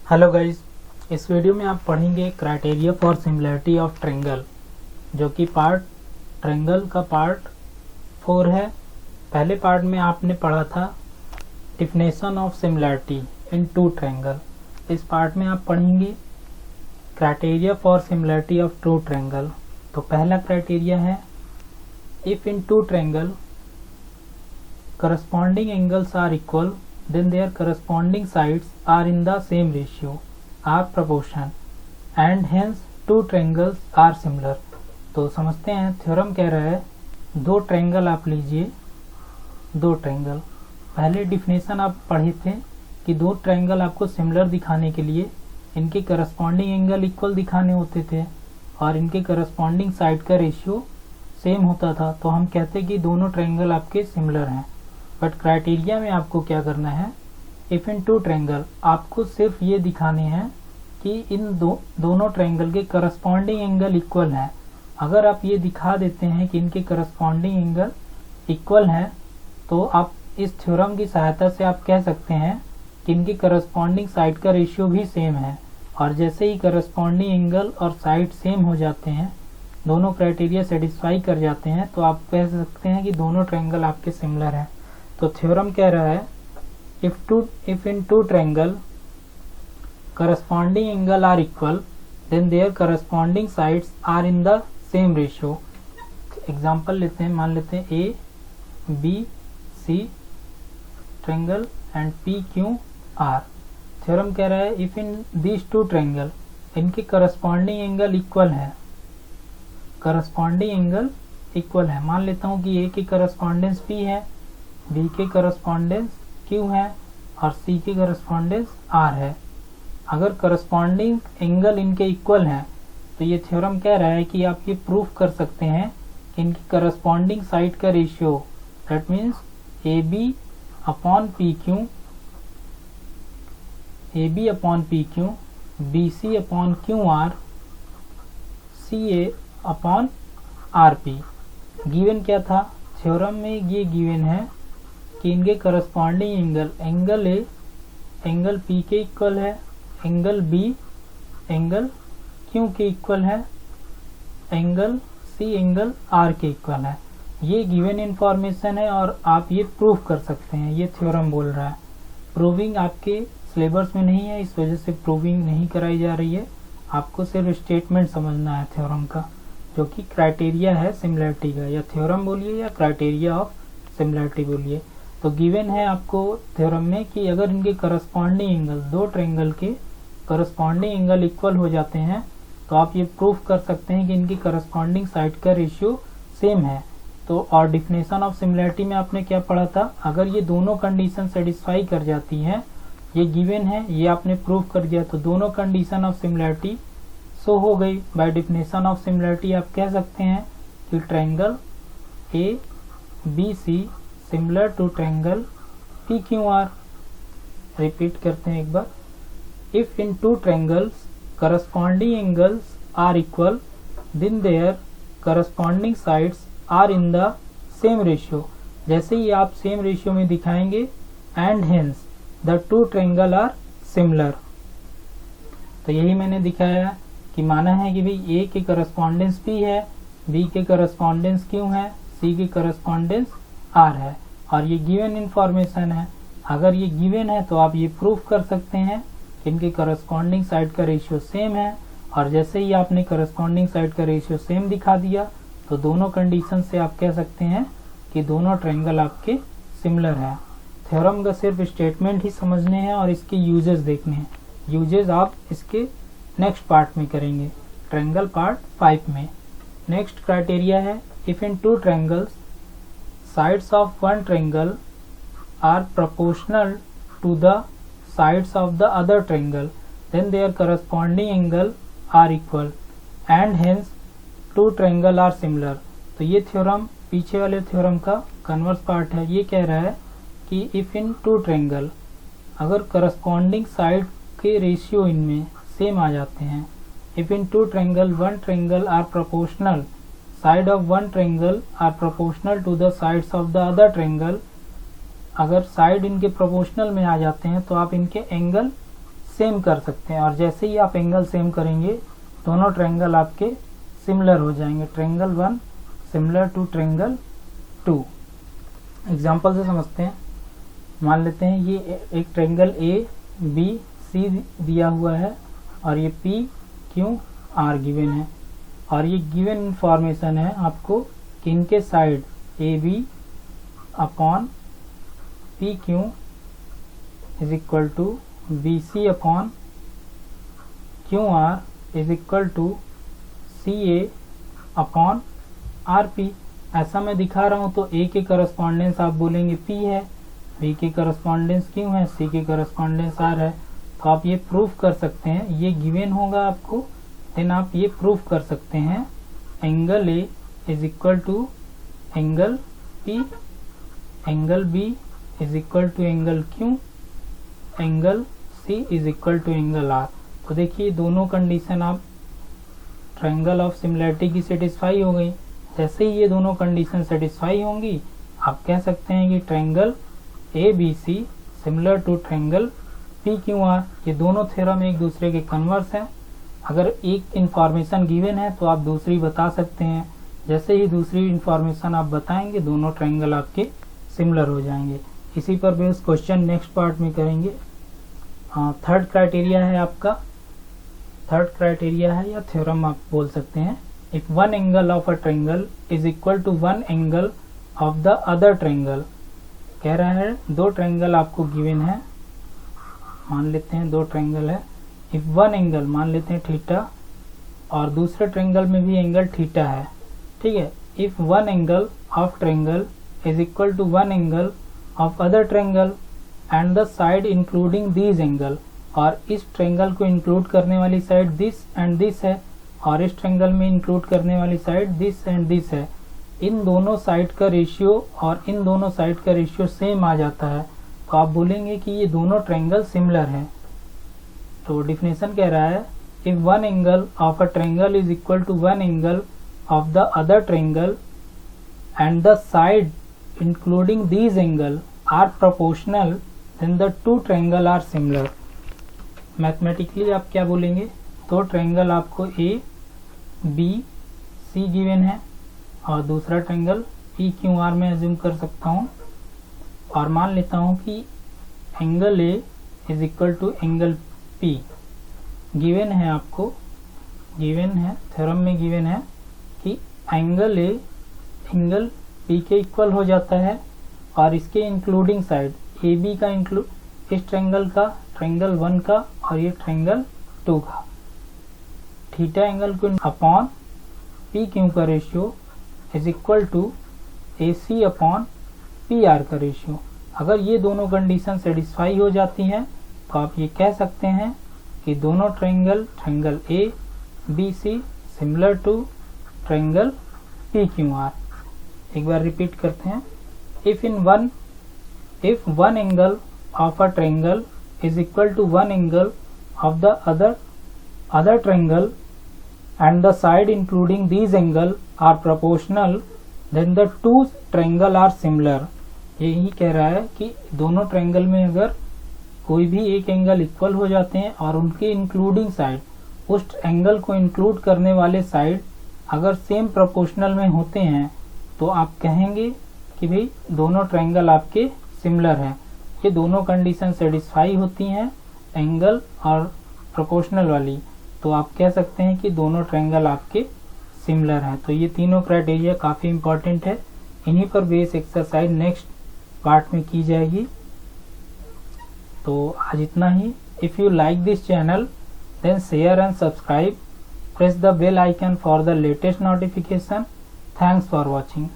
Hello guys, इस video में आप पढ़ेंगे criteria for similarity of triangle, जो कि ट्रायंगल का पार्ट 4 है। पहले पार्ट में आपने पढ़ा था definition of similarity in two triangle. इस पार्ट में आप पढ़ेंगे criteria for similarity of two triangle. तो पहला क्राइटेरिया है, if in two triangle corresponding angles are equal, then their corresponding sides are in the same ratio or proportion and hence two triangles are similar। तो समझते हैं, theorem कह रहा है दो ट्रायंगल आप लीजिए, दो ट्रायंगल। पहले डिफिनेशन आप पढ़े थे कि दो ट्रायंगल आपको सिमिलर दिखाने के लिए इनके करस्पॉन्डिंग एंगल इक्वल दिखाने होते थे और इनके करस्पॉन्डिंग साइड का रेशियो सेम होता था, तो हम कहते कि दोनों ट्रायंगल आपके सिमिलर हैं। बट क्राइटेरिया में आपको क्या करना है, इफ इन टू ट्रायंगल आपको सिर्फ ये दिखाने हैं कि इन दोनों ट्रायंगल के करस्पॉन्डिंग एंगल इक्वल है। अगर आप ये दिखा देते हैं कि इनके करस्पॉन्डिंग एंगल इक्वल हैं, तो आप इस थ्योरम की सहायता से आप कह सकते हैं कि इनके करस्पॉन्डिंग साइड का रेशियो भी सेम है। और जैसे ही करस्पॉन्डिंग एंगल और साइड सेम हो जाते हैं, दोनों क्राइटेरिया सेटिस्फाई कर जाते हैं, तो आप कह सकते हैं कि दोनों ट्रायंगल आपके सिमिलर हैं। तो थ्योरम कह रहा है, if in two triangle corresponding angle are equal, then their corresponding sides are in the same ratio। Example लेते हैं, मान लेते हैं A B C triangle and P Q R. Theorem कह रहा है, if in these two triangle इनके corresponding angle equal है, करस्पॉन्डिंग एंगल इक्वल है। मान लेता हूँ कि ए की करस्पॉन्डेंस पी है, बी के करस्पॉन्डेंस क्यू है और सी की करस्पॉन्डेंस आर है। अगर करस्पॉन्डिंग एंगल इनके इक्वल हैं, तो ये थ्योरम कह रहा है कि आप ये प्रूफ कर सकते हैं कि इनकी करस्पॉन्डिंग साइड का ratio, that means A B upon P Q, A B upon P Q, B C upon Q R, C A upon R P. Given क्या था थ्योरम में, ये गिवन है कि इनके corresponding angle A angle P के equal है, angle B angle Q के इक्वल है, एंगल सी एंगल आर के इक्वल है। ये गिवन इंफॉर्मेशन है और आप ये प्रूफ कर सकते हैं, ये थ्योरम बोल रहा है। प्रूविंग आपके सिलेबस में नहीं है, इस वजह से प्रूविंग नहीं कराई जा रही है। आपको सिर्फ स्टेटमेंट समझना है थ्योरम का, जो कि क्राइटेरिया है सिमिलरिटी का, या थ्योरम बोलिए या क्राइटेरिया ऑफ सिमिलरिटी बोलिए। तो गिवन है आपको थ्योरम में कि अगर इनके करस्पॉन्डिंग एंगल, दो ट्रायंगल के करस्पॉन्डिंग एंगल इक्वल हो जाते हैं, तो आप ये प्रूफ कर सकते हैं कि इनकी करस्पॉन्डिंग साइड का रेशियो सेम है। तो और डिफिनेशन ऑफ सिमिलरिटी में आपने क्या पढ़ा था, अगर ये दोनों कंडीशन सेटिस्फाई कर जाती हैं, ये गिवन है, ये आपने प्रूफ कर दिया, तो दोनों कंडीशन ऑफ सिमिलरिटी शो हो गई। बाय डिफिनेशन ऑफ सिमिलरिटी आप कह सकते हैं कि triangle A B C similar to triangle P Q R. Repeat करते हैं एक बार, if in two triangles corresponding angles are equal, then their corresponding sides are in the same ratio. जैसे ही आप सेम रेशियो में दिखाएंगे, and hence the two triangle are similar. तो यही मैंने दिखाया कि माना है कि भाई ए के करस्पॉन्डेंस पी है, बी के करस्पॉन्डेंस क्यू है, सी के करस्पॉन्डेंस आर है, और ये गिवन इंफॉर्मेशन है। अगर ये गिवन है तो आप ये प्रूफ कर सकते हैं कि इनके करस्पॉन्डिंग साइड का रेशियो सेम है, और जैसे ही आपने करस्पॉन्डिंग साइड का रेशियो सेम दिखा दिया, तो दोनों कंडीशन से आप कह सकते हैं कि दोनों ट्रायंगल आपके सिमिलर है। थ्योरम का सिर्फ स्टेटमेंट ही समझने हैं और इसके यूजेस देखने हैं। यूजेस आप इसके नेक्स्ट पार्ट में करेंगे, ट्रायंगल पार्ट 5 में। नेक्स्ट क्राइटेरिया है, if in two triangles sides of one triangle are proportional to the sides of the other triangle, then their corresponding angle are equal and hence two triangle are similar। तो ये theorem पीछे वाले theorem का converse part है। ये कह रहा है कि इफ इन टू ट्रायंगल अगर करस्पॉन्डिंग साइड के रेशियो इनमें सेम आ जाते हैं, if in two triangle one triangle are proportional, side of one triangle are proportional to the sides of the other triangle. अगर साइड इनके प्रोपोर्शनल में आ जाते हैं, तो आप इनके एंगल सेम कर सकते हैं, और जैसे ही आप एंगल सेम करेंगे दोनों ट्रायंगल आपके सिमिलर हो जाएंगे। Triangle 1 similar to triangle 2। Example से समझते हैं। मान लेते हैं ये एक ट्रायंगल ए बी सी दिया हुआ है और ये पी क्यू आर गिवन है, और ये गिवन इंफॉर्मेशन है आपको कि इनके side A B upon P Q is equal to B C upon Q R is equal to C A upon R P. ऐसा मैं दिखा रहा हूं तो ए के करस्पॉन्डेंस आप बोलेंगे पी है, बी के करस्पॉन्डेंस क्यू है, सी के करस्पॉन्डेंस आर है। तो आप ये प्रूफ कर सकते हैं, ये गिवन होगा आपको, देन आप ये प्रूफ कर सकते हैं angle A is equal to angle P, angle B is equal to angle Q, angle C is equal to angle R. तो देखिए दोनों कंडीशन आप ट्रायंगल ऑफ सिमिलरिटी की सेटिस्फाई हो गई। जैसे ही ये दोनों कंडीशन सेटिस्फाई होंगी आप कह सकते हैं कि triangle A B C similar to triangle P Q R. ये दोनों थ्योरम एक दूसरे के कन्वर्स हैं। अगर एक इंफॉर्मेशन गिवन है तो आप दूसरी बता सकते हैं, जैसे ही दूसरी इंफॉर्मेशन आप बताएंगे दोनों ट्रायंगल आपके सिमिलर हो जाएंगे। इसी पर बेस्ड क्वेश्चन नेक्स्ट पार्ट में करेंगे। थर्ड क्राइटेरिया है आपका, थर्ड क्राइटेरिया है या थ्योरम आप बोल सकते हैं। If one angle of a triangle is equal to one angle of the other triangle. कह रहा है दो ट्रायंगल आपको गिवन है, मान लेते हैं दो ट्रायंगल है। इफ वन एंगल मान लेते हैं थीटा और दूसरे ट्रायंगल में भी एंगल थीटा है, ठीक है। If one angle of triangle is equal to one angle of other triangle and the side including these angle, और इस ट्रायंगल को इंक्लूड करने वाली साइड दिस एंड दिस है और इस ट्रायंगल में इंक्लूड करने वाली साइड दिस एंड दिस है। इन दोनों साइड का रेशियो और इन दोनों साइड का रेशियो सेम आ जाता है, तो आप बोलेंगे कि ये दोनों ट्रायंगल सिमिलर हैं। तो डिफिनेशन कह रहा है if one angle of a triangle is equal to one angle of the other triangle and the side including these angle are proportional then the two triangle are similar. Mathematically आप क्या बोलेंगे, दो triangle आपको ए B सी given है और दूसरा triangle P Q R में assume कर सकता हूँ, और मान लेता हूँ कि angle A is equal to angle P given है, आपको गिवन है थ्योरम में गिवन है कि एंगल ए एंगल पी के इक्वल हो जाता है और इसके इंक्लूडिंग साइड ए बी का इंक्लूड इस ट्रायंगल का, ट्रायंगल 1 का और ये ट्रायंगल 2 का, थीटा एंगल को अपॉन पी क्यू का ratio is equal to A C upon P R का रेशियो। अगर ये दोनों कंडीशन सेटिस्फाई हो जाती हैं तो आप ये कह सकते हैं कि दोनों triangle, triangle A B C similar to triangle P Q R. एक बार रिपीट करते हैं। If one angle of a triangle is equal to one angle of the other triangle and the side including these angle are proportional then the two triangle are similar। यही कह रहा है कि दोनों ट्रायंगल में अगर कोई भी एक एंगल इक्वल हो जाते हैं और उनके इंक्लूडिंग साइड, उस एंगल को इंक्लूड करने वाले साइड अगर सेम प्रोपोर्शनल में होते हैं तो आप कहेंगे कि भाई दोनों ट्रायंगल आपके सिमिलर हैं। ये दोनों कंडीशन सेटिस्फाई होती हैं एंगल और प्रोपोर्शनल वाली, तो आप कह सकते हैं कि दोनों ट्रायंगल आपके सिमिलर हैं। तो ये तीनों क्राइटेरिया काफ़ी इंपॉर्टेंट है। इन्हीं पर बेस एक्सरसाइज नेक्स्ट पार्ट में की जाएगी। तो आज इतना ही। If you like this channel then share and subscribe, press the bell icon for the latest notification. Thanks for watching.